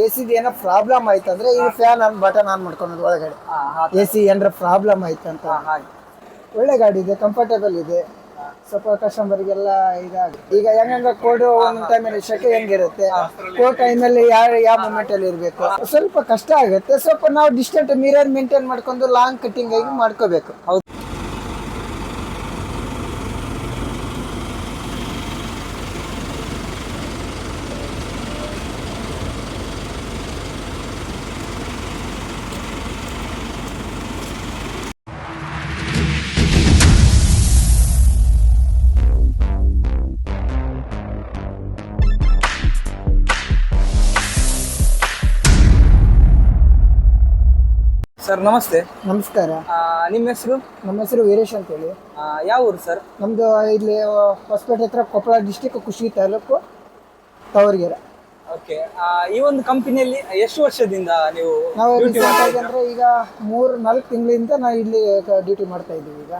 ಎಸಿದು ಏನೋ ಪ್ರಾಬ್ಲಮ್ ಆಯ್ತಂದ್ರೆ ಈ ಫ್ಯಾನ್ ಬಟನ್ ಆನ್ ಮಾಡ್ಕೊಳೋದು ಒಳಗಡೆ. ಎಸಿ ಏನಾರ ಪ್ರಾಬ್ಲಮ್ ಆಯ್ತಂತ. ಒಳ್ಳೆ ಗಾಡಿ ಇದೆ, ಕಂಫರ್ಟೇಬಲ್ ಇದೆ. ಸ್ವಲ್ಪ ಕಸ್ಟಮರ್ಗೆಲ್ಲ ಇದಾಗುತ್ತೆ. ಈಗ ಹೆಂಗ ಕೋಡ್ ಒಂದ್ ಟೈಮಲ್ಲಿ ಶೆಕೆ ಹೆಂಗಿರುತ್ತೆ, ಕೋಡ್ ಟೈಮಲ್ಲಿ ಯಾವ ಮೂಮೆಂಟ್ ಅಲ್ಲಿ ಇರಬೇಕು, ಸ್ವಲ್ಪ ಕಷ್ಟ ಆಗುತ್ತೆ. ಸ್ವಲ್ಪ ನಾವು ಡಿಸ್ಟೆಂಟ್ ಮಿರರ್ ಮೇಂಟೈನ್ ಮಾಡ್ಕೊಂಡು ಲಾಂಗ್ ಕಟ್ಟಿಂಗ್ ಆಗಿ ಮಾಡ್ಕೋಬೇಕು. ಸರ್ ನಮಸ್ತೆ. ನಮಸ್ಕಾರ. ನಿಮ್ಮ ಹೆಸರು? ನಮ್ಮ ಹೆಸರು ವೀರೇಶ್ ಅಂತ ಹೇಳಿ. ಯಾವ ಊರು ಸರ್? ನಮ್ದು ಇಲ್ಲಿ ಹೊಸಪೇಟೆ ಹತ್ರ, ಕೊಪ್ಪಳ ಡಿಸ್ಟಿಕ್, ಕುಷ್ಟಗಿ ತಾಲೂಕು, ತಾವರಗೆರೆ. ಓಕೆ. ಈ ಒಂದು ಕಂಪನಿಯಲ್ಲಿ ಎಷ್ಟು ವರ್ಷದಿಂದ ನೀವು ನಾವು ಅಂದ್ರೆ ಈಗ 3-4 ತಿಂಗಳಿಂದ ನಾವು ಇಲ್ಲಿ ಡ್ಯೂಟಿ ಮಾಡ್ತಾ ಇದ್ದೀವಿ ಈಗ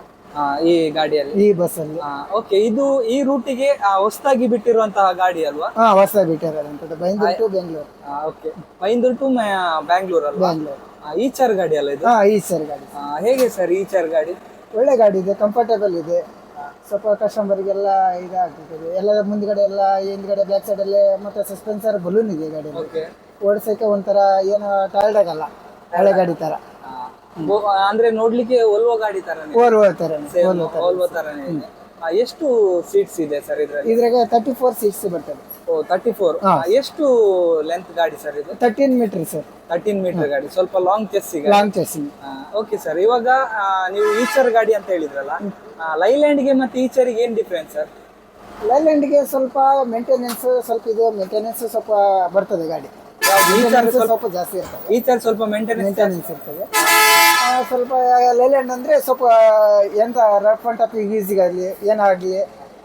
ಈ ಗಾಡಿಯಲ್ಲಿ, ಈ ಬಸ್ಸಲ್ಲಿ. ಓಕೆ. ಇದು ಈ ರೂಟಿಗೆ ಹೊಸದಾಗಿ ಬಿಟ್ಟಿರುವಂತಹ ಗಾಡಿ ಅಲ್ವಾ? ಹೊಸದಾಗಿ ಬಿಟ್ಟಿರೋದಂಥದ್ದು, Byndoor to Bengaluru. Okay, Byndoor to Bangalore ಅಲ್ವಾ? ಬ್ಯಾಂಗ್ಳೂರ್. ಈಚರ್ ಗಾಡಿ ಅಲ್ಲ ಇದು? ಈಚರ್ ಗಾಡಿ. ಹೇಗೆ ಸರ್ ಈಚರ್ ಗಾಡಿ? ಒಳ್ಳೆ ಗಾಡಿ ಇದೆ, ಕಂಫರ್ಟೇಬಲ್ ಇದೆ. ಸ್ವಲ್ಪ ಕಸ್ಟಮರ್ಗೆಲ್ಲ ಇದಾಗ್ತದೆ. ಎಲ್ಲ ಮುಂದ್ಗಡೆ ಎಲ್ಲ ಹಿಂದ್ಗಡೆ ಬ್ಯಾಕ್ ಸೈಡ್ ಅಲ್ಲಿ ಮತ್ತೆ ಸಸ್ಪೆನ್ಸರ್ ಬಲೂನ್ ಇದೆ ಗಾಡಿ. ಓಡಿಸಕ್ಕೆ ಒಂಥರ ಏನು ಟೈರ್ಡ್ ಆಗಲ್ಲ, ಹಳೆ ಗಾಡಿ ತರ. ಅಂದ್ರೆ ನೋಡ್ಲಿಕ್ಕೆ ಓಲ್ವೋ ಗಾಡಿ ತರ, ಓಲ್ವೋ ತರನೇ ಇದೆ. ಎಷ್ಟು ಸೀಟ್ಸ್ ಇದೆ ಸರ್ ಇದ್ರಲ್ಲಿ? ಇದ್ರಾಗ 34 ಸೀಟ್ಸ್ ಬರ್ತದೆ. 34. ಎಷ್ಟು ಲೆಂತ್ ಗಾಡಿ ಸರ್ ಇದು? 13 ಮೀಟರ್ ಸರ್. 13 ಮೀಟರ್ ಗಾಡಿ, ಸ್ವಲ್ಪ ಲಾಂಗ್ ಚೆಸ್ಸಿಗೆ. ಲಾಂಗ್ ಚೆಸ್ಸಿಗೆ. Okay sir. ಇವಾಗ ನೀವು ಈಚರ್ ಗಾಡಿ ಅಂತ ಹೇಳಿದ್ರಲ್ಲ, ಲೈಲ್ಯಾಂಡ್ಗೆ ಮತ್ತೆ ಈಚರಿಗೆ ಏನ್ ಡಿಫ್ರೆನ್ಸ್ ಸರ್? ಲೈಲ್ಯಾಂಡ್ಗೆ ಸ್ವಲ್ಪ ಮೇಂಟೆನೆನ್ಸ್, ಸ್ವಲ್ಪ ಬರ್ತದೆ ಗಾಡಿ. ಸ್ವಲ್ಪ ಜಾಸ್ತಿ ಇರ್ತದೆ. ಈಚರ್ ಸ್ವಲ್ಪ ಮೇಂಟೆನೆನ್ಸ್ ಇರ್ತದೆ. ಸ್ವಲ್ಪ ಲೈಲ್ಯಾಂಡ್ ಅಂದ್ರೆ ಸ್ವಲ್ಪ ಎಂತ ರಫ್ ಅಂಡ್ ಟಫ್ ಈಸಿಗಾಗಲಿ ಏನಾಗಲಿ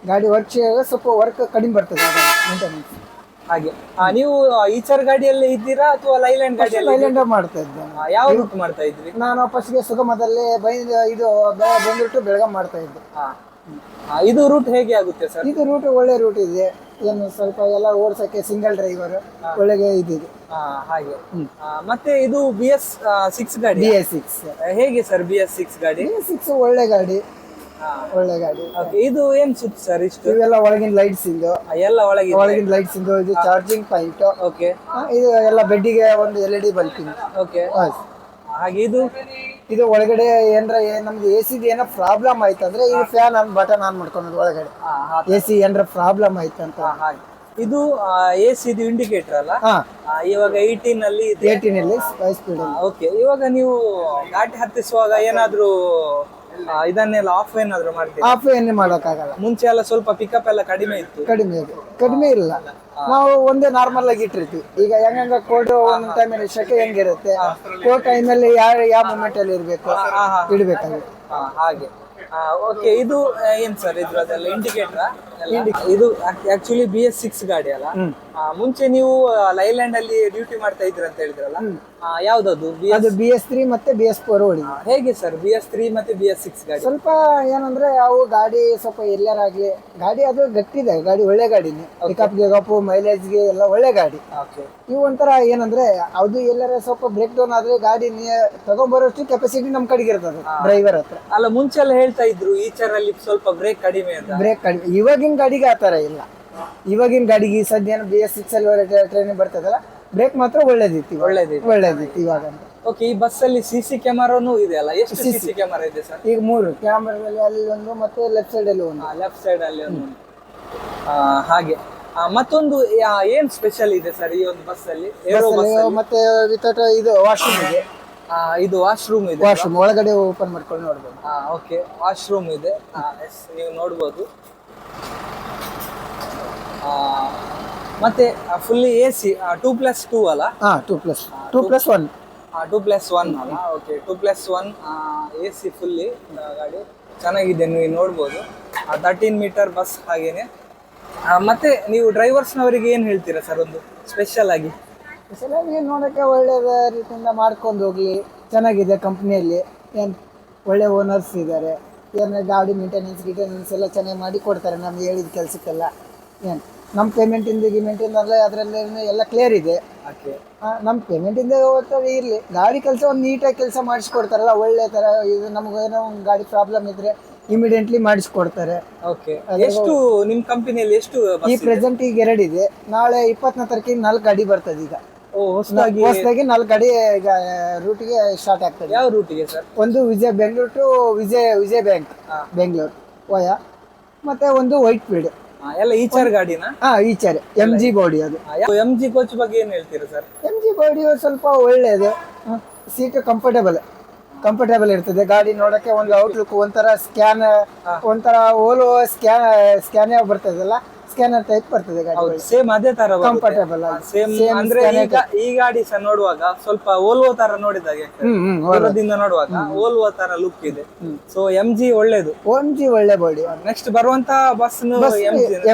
ಗಾಡಿ ವರ್ಕ್ ಸ್ವಲ್ಪ ವರ್ಕ್ ಕಡಿಮೆ ಬರ್ತದೆ ಮೇಂಟೆನೆನ್ಸ್. ಹಾಗೆ ನೀವು ಈಚರ್ ಗಾಡಿಯಲ್ಲಿ ಇದ್ದೀರಾ ಅಥವಾ ಲೈಲ್ಯಾಂಡ್ ಗಾಡಿಯಲ್ಲಿ? ಲೈಲ್ಯಾಂಡ್ ಮಾಡ್ತಾ ಇದ್ದೆ. ಯಾವ ರೂಟ್ ಮಾಡ್ತಾ ಇದ್ರಿ? ನಾನು ಫಸ್ಟ್ಗೆ ಸುಗಮದಲ್ಲಿ ಬೆಂಗಳೂರು ಟು ಬೆಳಗಾಂ ಮಾಡ್ತಾ ಇದ್ದೆ. ಇದು ರೂಟ್ ಹೇಗೆ ಆಗುತ್ತೆ ಸರ್? ಇದು ರೂಟ್ ಒಳ್ಳೆ ರೂಟ್ ಇದೆ. ಏನು ಸ್ವಲ್ಪ ಎಲ್ಲ ಓಡಿಸಕ್ಕೆ ಸಿಂಗಲ್ ಡ್ರೈವರ್ ಒಳ್ಳೆಗೆ ಇದಿದೆ. ಹಾಗೆ. ಮತ್ತೆ ಇದು BS6 ಗಾಡಿ. BS6 ಹೇಗೆ ಸರ್? BS6 ಗಾಡಿ. BS6 ಒಳ್ಳೆ ಗಾಡಿ. ಇದು ಏನ್ ಸುತ್ತ ಸರ್ ಇಷ್ಟು? ಇವೆಲ್ಲ ಒಳಗಿನ ಲೈಟ್ಸ್ ಇಂದು, ಎಲ್ಲ ಒಳಗಿನ ಲೈಟ್ಸ್ ಇಂದು. ಇದು ಚಾರ್ಜಿಂಗ್ ಪಾಯಿಂಟ್. ಓಕೆ. ಇದು ಎಲ್ಲ ಬೆಡ್ಡಿಗೆ ಒಂದು LED ಬಲ್ಪಿಂಗ್. ಓಕೆ. ಹಾಗೆ ಇದು ಒಳಗಡೆ ನಮ್ದು ಎಸಿದು ಏನೋ ಪ್ರಾಬ್ಲಮ್ ಆಯ್ತಂದ್ರೆ ಈ ಫ್ಯಾನ್ ಬಟನ್ ಆನ್ ಮಾಡ್ಕೊಳೋದು ಒಳಗಡೆ. ಎಸಿ ಏನಾರ ಪ್ರಾಬ್ಲಮ್ ಆಯ್ತಂತ. ಇದು AC ಇದು ಇಂಡಿಕೇಟರ್ ಅಲ್ಲ? ಇವಾಗ 18 ಅಲ್ಲಿ 5 ಸ್ಪೀಡ್. ಓಕೆ. ಇವಾಗ ನೀವು ಘಾಟಿ ಹತ್ತಿಸುವಾಗ ಏನಾದ್ರೂ ಇದನ್ನೆಲ್ಲ ಆಫ್ ಏನಾದ್ರು ಮಾಡ್ತೀವಿ? ಆಫ್ ಏನೇ ಮಾಡೋಕ್ಕಾಗಲ್ಲ. ಮುಂಚೆ ಎಲ್ಲ ಸ್ವಲ್ಪ ಪಿಕಪ್ ಎಲ್ಲ ಕಡಿಮೆ ಇತ್ತು. ಕಡಿಮೆ ಇಲ್ಲ. ನಾವು ಒಂದೇ ನಾರ್ಮಲ್ ಆಗಿ ಇಟ್ಟಿರ್ತೀವಿ. ಈಗ ಹೆಂಗ ಕೋಡ್ ಒಂದ್ ಟೈಮಲ್ಲಿ ಶೆಕೆ ಹೆಂಗಿರುತ್ತೆ, ಕೋಡ್ ಟೈಮಲ್ಲಿ ಯಾವ ಮೂಮೆಂಟ್ ಅಲ್ಲಿ ಇರ್ಬೇಕು ಇಡ್ಬೇಕಾಗುತ್ತೆ. ಹಾಗೆ. ಓಕೆ. ಇದು ಏನ್ ಸರ್ ಇದ್ರದೆಲ್ಲ ಇಂಡಿಕೇಟರ್? ಇದು ಆಕ್ಚುಲಿ BS6 ಗಾಡಿ ಅಲ್ಲ? ಮುಂಚೆ ನೀವು ಲೈಲ್ಯಾಂಡ್ ಅಲ್ಲಿ ಡ್ಯೂಟಿ ಮಾಡ್ತಾ ಇದ್ರಿ ಅಂತ ಹೇಳಿದ್ರಲ್ಲ, ಯಾವ್ದದು? ಅದು BS3 ಮತ್ತೆ BS4 ಹೊಡಿದೆ. ಹೇಗೆ ಸರ್ BS3 ಮತ್ತೆ BS6 ಗಾಡಿ? ಸ್ವಲ್ಪ ಏನಂದ್ರೆ ಅವು ಗಾಡಿ ಸ್ವಲ್ಪ ಎಲ್ಲರಾಗ್ಲಿ ಗಾಡಿ ಅದು ಗಟ್ಟಿದೆ ಗಾಡಿ, ಒಳ್ಳೆ ಗಾಡಿನೇ. ಪಿಕಪ್ ಮೈಲೇಜ್ಗೆ ಎಲ್ಲ ಒಳ್ಳೆ ಗಾಡಿ. ಇವು ಒಂಥರ ಏನಂದ್ರೆ ಅದು ಎಲ್ಲರ ಸ್ವಲ್ಪ ಬ್ರೇಕ್ ಡೌನ್ ಆದ್ರೆ ಗಾಡಿ ತಗೊಂಡ್ಬರೋಷ್ಟು ಕೆಪಾಸಿಟಿ ನಮ್ ಕಡೆಗೆ ಇರ್ತದೆ ಡ್ರೈವರ್ ಹತ್ರ. ಅಲ್ಲ, ಮುಂಚೆ ಎಲ್ಲ ಹೇಳ್ತಾ ಇದ್ರು ಈಚರ್ ಅಲ್ಲಿ ಸ್ವಲ್ಪ ಬ್ರೇಕ್ ಕಡಿಮೆ ಅಂತ. ಬ್ರೇಕ್ ಕಡಿಮೆ. ಇವಾಗಿನ ಗಾಡಿಗೆ ಆತರ ಇಲ್ಲ. ಇವಾಗಿನ ಗಾಡಿಗೆ ಸದ್ಯ BS6 ಅಲ್ಲಿ ಟ್ರೈನಿಂಗ್ ಬರ್ತದಲ್ಲ, ಬ್ರೇಕ್ ಮಾತ್ರ ಒಳ್ಳೇದಿತ್ತು ಇವಾಗ. ಓಕೆ. ಈ ಬಸ್ ಅಲ್ಲಿ CC ಕ್ಯಾಮರಾನು ಇದೆ ಅಲ್ಲ? ಎಷ್ಟು CC ಕ್ಯಾಮರಾ ಇದೆ ಸರ್? ಈಗ 3 ಕ್ಯಾಮರಾದಲ್ಲಿ, ಅಲ್ಲಿ ಒಂದು ಮತ್ತೆ ಲೆಫ್ಟ್ ಸೈಡ್ ಅಲ್ಲಿ ಒಂದು. ಲೆಫ್ಟ್ ಸೈಡ್ ಅಲ್ಲಿ ಒಂದು. ಹಾಗೆ. ಮತ್ತೊಂದು ಏನ್ ಸ್ಪೆಷಲ್ ಇದೆ ಸರ್ ಈ ಒಂದು ಬಸ್ ಅಲ್ಲಿ? ಮತ್ತೆ ವಿತೌಟ್ ಇದು ವಾಶ್ರೂಮ್ ಇದೆ. ಇದು ವಾಶ್ರೂಮ್ ಇದೆ. ವಾಶ್ರೂಮ್ ಒಳಗಡೆ ಓಪನ್ ಮಾಡ್ಕೊಂಡು ನೋಡ್ಬೋದು. ಓಕೆ. ವಾಶ್ರೂಮ್ ಇದೆ, ನೀವು ನೋಡ್ಬೋದು. ಮತ್ತೆ ಫುಲ್ಲಿ AC 2+2 ಅಲ್ಲ? 2+1 ಅಲ್ಲ? ಓಕೆ. 2+1 AC ಫುಲ್ಲಿ ಗಾಡಿ ಚೆನ್ನಾಗಿದೆ, ನೀವು ನೋಡ್ಬೋದು. 13 ಮೀಟರ್ ಬಸ್ ಹಾಗೇನೆ. ಮತ್ತೆ ನೀವು ಡ್ರೈವರ್ಸ್ನವರಿಗೆ ಏನು ಹೇಳ್ತೀರಾ ಸರ್ ಒಂದು ಸ್ಪೆಷಲ್ ಆಗಿ? ನೋಡೋಕ್ಕೆ ಒಳ್ಳೆಯ ರೀತಿಯಿಂದ ಮಾಡ್ಕೊಂಡು ಹೋಗ್ಲಿ. ಚೆನ್ನಾಗಿದೆ ಕಂಪ್ನಿಯಲ್ಲಿ, ಏನು ಒಳ್ಳೆ ಓನರ್ಸ್ ಇದ್ದಾರೆ. ಏನು ಗಾಡಿ ಮೇಂಟೆನೆನ್ಸ್ ಎಲ್ಲ ಚೆನ್ನಾಗಿ ಮಾಡಿ ಕೊಡ್ತಾರೆ ನಮ್ಗೆ ಹೇಳಿದ ಕೆಲಸಕ್ಕೆಲ್ಲ. ಏನು ನಮ್ಮ ಪೇಮೆಂಟಿಂದ ಗಿಮೆಂಟಿಂದ ಅದರಲ್ಲಿ ಎಲ್ಲ ಕ್ಲಿಯರ್ ಇದೆ. ಓಕೆ. ನಮ್ಮ ಪೇಮೆಂಟಿಂದ ಇರಲಿ, ಗಾಡಿ ಕೆಲಸ ಒಂದು ನೀಟಾಗಿ ಕೆಲಸ ಮಾಡಿಸ್ಕೊಡ್ತಾರಲ್ಲ, ಒಳ್ಳೆ ಥರ. ಇದು ನಮಗೇನೋ ಒಂದು ಗಾಡಿ ಪ್ರಾಬ್ಲಮ್ ಇದ್ರೆ ಇಮಿಡಿಯೇಟ್ಲಿ ಮಾಡಿಸ್ಕೊಡ್ತಾರೆ. ಓಕೆ. ಎಷ್ಟು ನಿಮ್ಮ ಕಂಪನಿಯಲ್ಲಿ ಎಷ್ಟು ಈ ಪ್ರೆಸೆಂಟ್ ಈಗ 2 ಇದೆ. ನಾಳೆ 20ನೇ ತಾರೀಕಿಗೆ 4 ಗಾಡಿ ಬರ್ತದೆ. ಈಗ ಹೊಸದಾಗಿ ಹೊಸದಾಗಿ 4 ಗಾಡಿ ಈಗ ರೂಟಿಗೆ ಸ್ಟಾರ್ಟ್ ಆಗ್ತದೆ. ಯಾವ ರೂಟಿಗೆ ಸರ್? ಒಂದು Bengaluru to Vijaya Bank Bengaluru via, ಮತ್ತೆ ಒಂದು ವೈಟ್ ಫೀಲ್ಡ್. ಎಲ್ಲ ಈಚರ್ ಗಾಡಿನ? Eicher MG body. ಅದು MG ಕೋಚ್ ಬಗ್ಗೆ ಏನ್ ಹೇಳ್ತೀರಾ ಸರ್? MG ಬಾಡಿ ಸ್ವಲ್ಪ ಒಳ್ಳೆಯದು, ಸೀಟ್ ಕಂಫರ್ಟೇಬಲ್ ಇರ್ತದೆ. ಗಾಡಿ ನೋಡಕ್ಕೆ ಒಂದು ಔಟ್ಲುಕ್ ಒಂಥರ ಒಂಥರ ಓಲೋ ಸ್ಕ್ಯಾನ್ ಬರ್ತದಲ್ಲ, ಸ್ಕ್ಯಾನರ್ ಟೈಪ್ ಬರ್ತದೆ ಗಾಡಿ. ಸೇಮ್ ಅದೇ ತರ ಕಂಫರ್ಟೇಬಲ್ ಸೇಮ್. ಅಂದ್ರೆ ಈಗ ಈ ಗಾಡಿ ಸಹ ನೋಡುವಾಗ ಸ್ವಲ್ಪ ಓಲ್ವೋ ತರ ನೋಡಿದಾಗೆ, ದೂರದಿಂದ ನೋಡುವಾಗ ಓಲ್ವೋ ತರ ಲುಕ್ ಇದೆ. ಸೊ MG ಒಳ್ಳೇದು. ಒಳ್ಳೆ ಬಾಡಿ. ನೆಕ್ಸ್ಟ್ ಬರುವಂತ ಬಸ್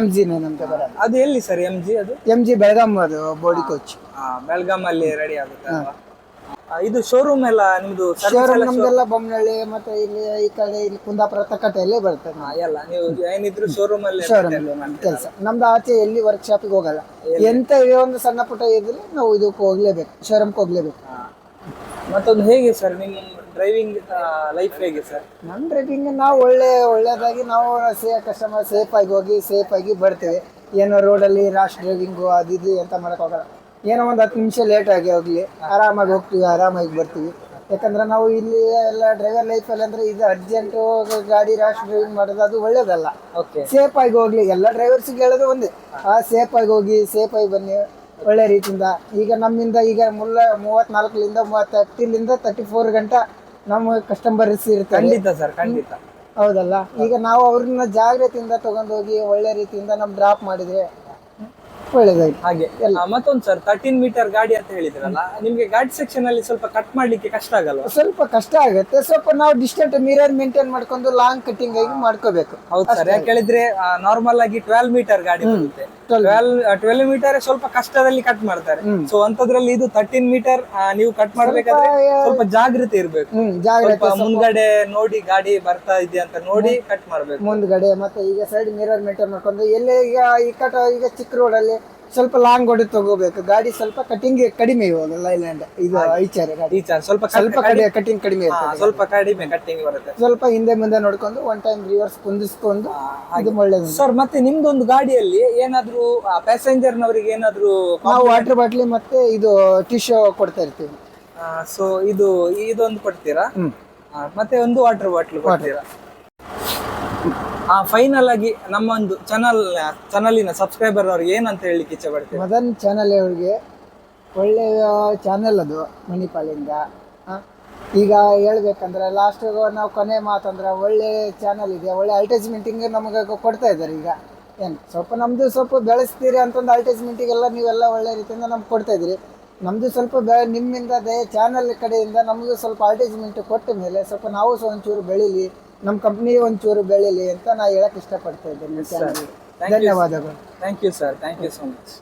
MG ನಮ್ಗೆ ಬರೋದು. ಅದು ಎಲ್ಲಿ ಸರ್ MG? ಅದು MG ಬೆಳಗಾಂ, ಅದು ಬಾಡಿ ಕೋಚ್. ಬೆಳಗಾಂ ಅಲ್ಲಿ ರೆಡಿ ಆಗುತ್ತೆ ಅಲ್ವಾ? ಇದು ಶೋರೂಮ್ ಎಲ್ಲ ನಿಮ್ದು? ಶೋರೂಮ್ ನಮ್ದೆಲ್ಲ ಬೊಮ್ಮನಹಳ್ಳಿ, ಮತ್ತೆ ಇಲ್ಲಿ ಈ ಕಡೆ ಇಲ್ಲಿ ಕುಂದಾಪುರ ತಕ್ಕಟ್ಟೆಯಲ್ಲೇ ಬರ್ತದೆ. ಎಲ್ಲ ನೀವು ಏನಿದ್ರು ಶೋರೂಮ್ ಅಲ್ಲಿ ಕೆಲಸ ನಮ್ದು. ಆಚೆ ಎಲ್ಲಿ ವರ್ಕ್ಶಾಪಿಗೆ ಹೋಗಲ್ಲ. ಎಂತ ಒಂದು ಸಣ್ಣ ಪುಟ್ಟ ಇದ್ರೆ ನಾವು ಇದಕ್ಕೆ ಹೋಗ್ಲೇಬೇಕು, ಶೋರೂಮ್ಗೆ ಹೋಗ್ಲೇಬೇಕು. ಮತ್ತೊಂದು ಹೇಗೆ ಸರ್ ನಿಮ್ಮ ಡ್ರೈವಿಂಗ್ ಲೈಫ್ ಹೇಗೆ ಸರ್? ನಮ್ಮ ಡ್ರೈವಿಂಗ್ ನಾವು ಒಳ್ಳೇದಾಗಿ ನಾವು ಕಸ್ಟಮರ್ ಸೇಫ್ ಆಗಿ ಹೋಗಿ ಸೇಫ್ ಆಗಿ ಬರ್ತೀವಿ. ಏನೋ ರೋಡಲ್ಲಿ ರಾಶ್ ಡ್ರೈವಿಂಗು ಅದು ಅಂತ ಮಾಡಕ್ ಹೋಗಲ್ಲ. ಏನೋ ಒಂದು 10 ನಿಮಿಷ ಲೇಟ್ ಆಗಿ ಹೋಗ್ಲಿ, ಆರಾಮಾಗಿ ಹೋಗ್ತೀವಿ, ಆರಾಮಾಗಿ ಬರ್ತೀವಿ. ಯಾಕಂದ್ರೆ ನಾವು ಇಲ್ಲಿ ಎಲ್ಲ ಡ್ರೈವರ್ ಲೈಫಲ್ಲಿ ಅಂದ್ರೆ ಇದು ಅರ್ಜೆಂಟು ಗಾಡಿ ರಾಶ್ ಡ್ರೈವಿಂಗ್ ಮಾಡೋದು ಅದು ಒಳ್ಳೇದಲ್ಲ. ಸೇಫ್ ಆಗಿ ಹೋಗ್ಲಿ, ಎಲ್ಲ ಡ್ರೈವರ್ಸ್ಗೆ ಹೇಳೋದು ಒಂದೇ, ಸೇಫ್ ಆಗಿ ಹೋಗಿ ಸೇಫ್ ಆಗಿ ಬನ್ನಿ ಒಳ್ಳೆ ರೀತಿಯಿಂದ. ಈಗ ನಮ್ಮಿಂದ ಈಗ 34ರಿಂದ 34 ಗಂಟೆ ನಮ್ಮ ಕಸ್ಟಮರ್ಸ್ ಇರ್ತಾರೆ. ಖಂಡಿತ ಸರ್, ಖಂಡಿತ. ಹೌದಲ್ಲ. ಈಗ ನಾವು ಅವ್ರನ್ನ ಜಾಗ್ರತೆಯಿಂದ ತಗೊಂಡೋಗಿ ಒಳ್ಳೆ ರೀತಿಯಿಂದ ನಮ್ ಡ್ರಾಪ್ ಮಾಡಿದ್ರೆ ಒಳ್ಳೇದಾಯ್ತು. ಹಾಗೆ ಮತ್ತೊಂದು ಸರ್, 13 ಮೀಟರ್ ಗಾಡಿ ಅಂತ ಹೇಳಿದ್ರಲ್ಲ, ನಿಮ್ಗೆ ಗಾಡಿ ಸೆಕ್ಷನ್ ಅಲ್ಲಿ ಸ್ವಲ್ಪ ಕಟ್ ಮಾಡ್ಲಿಕ್ಕೆ ಕಷ್ಟ ಆಗಲ್ವಾ? ಸ್ವಲ್ಪ ಕಷ್ಟ ಆಗುತ್ತೆ. ಸ್ವಲ್ಪ ನಾವು ಡಿಸ್ಟೆಂಟ್ ಮಿರರ್ ಮೇಂಟೈನ್ ಮಾಡ್ಕೊಂಡು ಲಾಂಗ್ ಕಟಿಂಗ್ ಆಗಿ ಮಾಡ್ಕೋಬೇಕು. ಹೌದು ಸರ್. ಯಾಕೆ ಹೇಳಿದ್ರೆ ನಾರ್ಮಲ್ ಆಗಿ 12 ಮೀಟರ್ ಗಾಡಿ ಬರುತ್ತೆ. 12 ಮೀಟರ್ ಸ್ವಲ್ಪ ಕಷ್ಟದಲ್ಲಿ ಕಟ್ ಮಾಡ್ತಾರೆ. ಸೊ ಅಂತದ್ರಲ್ಲಿ ಇದು 13 ಮೀಟರ್ ನೀವು ಕಟ್ ಮಾಡ್ಬೇಕಾದ್ರೆ ಸ್ವಲ್ಪ ಜಾಗೃತಿ ಇರ್ಬೇಕು. ಮುಂದ್ಗಡೆ ನೋಡಿ ಗಾಡಿ ಬರ್ತಾ ಇದೆ ಅಂತ ನೋಡಿ ಕಟ್ ಮಾಡ್ಬೇಕು ಮುಂದ್ಗಡೆ. ಮತ್ತೆ ಈಗ ಸೈಡ್ ಮಿರರ್ ಮೇಂಟೈನ್ ಮಾಡ್ಕೊಂಡು ಎಲ್ಲೇ ಈಗ ಚಿಕ್ಕ ರೋಡ್ ಅಲ್ಲಿ ಸ್ವಲ್ಪ ಲಾಂಗ್ ಹೊಡೆ ತಗೋಬೇಕು. ಗಾಡಿ ಸ್ವಲ್ಪ ಕಟಿಂಗ್ ಕಡಿಮೆ ಇವಾಗ ಲೈಲ್ಯಾಂಡ್ ಇದು ಐಚಾರ್ ಗಾಡಿ ಸ್ವಲ್ಪ ಕಟಿಂಗ್ ಕಡಿಮೆ ಇರ್ತದೆ. ಸ್ವಲ್ಪ ಕಡಿಮೆ ಕಟಿಂಗ್ ಬರುತ್ತೆ. ಸ್ವಲ್ಪ ಹಿಂದೆ ಮುಂದೆ ನೋಡ್ಕೊಂಡು ಒನ್ ಟೈಮ್ ರಿವರ್ಸ್ ಕುಂದಿಸ್ಕೊಂಡು ಅದು ಒಳ್ಳೇದು ಸರ್. ಮತ್ತೆ ನಿಮ್ದೊಂದು ಗಾಡಿಯಲ್ಲಿ ಏನಾದ್ರು ಪ್ಯಾಸೆಂಜರ್ ನವರಿಗೆ ಏನಾದ್ರು ನಾವು ವಾಟರ್ ಬಾಟ್ಲಿ ಮತ್ತೆ ಇದು ಟಿಶ್ಯೂ ಕೊಡ್ತಾ ಇರ್ತೀವಿ. ಸೊ ಇದೊಂದು ಕೊಡ್ತೀರಾ? ಮತ್ತೆ ಒಂದು ವಾಟರ್ ಬಾಟ್ಲಿ ಕೊಡ್ತೀರಾ? ಫೈನಲ್ ಆಗಿ ನಮ್ಮ ಒಂದು ಚಾನಲಿನ ಸಬ್ಸ್ಕ್ರೈಬರ್ ಅವ್ರಿಗೆ ಏನಂತ ಹೇಳಲಿಕ್ಕೆ ಇಚ್ಛೆ ಪಡ್ತೀವಿ? ಮದನ್ ಚಾನಲ್ ಅವ್ರಿಗೆ ಒಳ್ಳೆಯ ಚಾನೆಲ್ ಅದು ಮಣಿಪಾಲಿಂದ. ಈಗ ಹೇಳ್ಬೇಕಂದ್ರೆ ಲಾಸ್ಟ್ ನಾವು ಕೊನೆ ಮಾತಂದ್ರೆ ಒಳ್ಳೆ ಚಾನಲ್ ಇದೆ, ಒಳ್ಳೆ ಅಡ್ವರ್ಟೈಸ್ಮೆಂಟಿಂಗ್ ನಮಗೆ ಕೊಡ್ತಾ ಇದ್ದಾರೆ. ಈಗ ಏನು ಸ್ವಲ್ಪ ನಮ್ಮದು ಸ್ವಲ್ಪ ಬೆಳೆಸ್ತೀರಿ ಅಂತಂದು ಅಡ್ವರ್ಟೈಸ್ಮೆಂಟಿಗೆಲ್ಲ ನೀವೆಲ್ಲ ಒಳ್ಳೆ ರೀತಿಯಿಂದ ನಮ್ಗೆ ಕೊಡ್ತಾ ಇದ್ದೀರಿ. ನಮ್ಮದು ಸ್ವಲ್ಪ ನಿಮ್ಮಿಂದ ಚಾನಲ್ ಕಡೆಯಿಂದ ನಮಗೂ ಸ್ವಲ್ಪ ಅಡ್ವರ್ಟೈಸ್ಮೆಂಟ್ ಕೊಟ್ಟ ಮೇಲೆ ಸ್ವಲ್ಪ ನಾವು ಸಹ ಒಂಚೂರು ಬೆಳೀಲಿ, ನಮ್ಮ ಕಂಪ್ನಿ ಒಂಚೂರು ಬೆಳೀಲಿ ಅಂತ ನಾ ಹೇಳಕ್ ಇಷ್ಟಪಡ್ತಾ ಇದ್ದೇನೆ. ಧನ್ಯವಾದಗಳು. Thank you sir, thank you so much.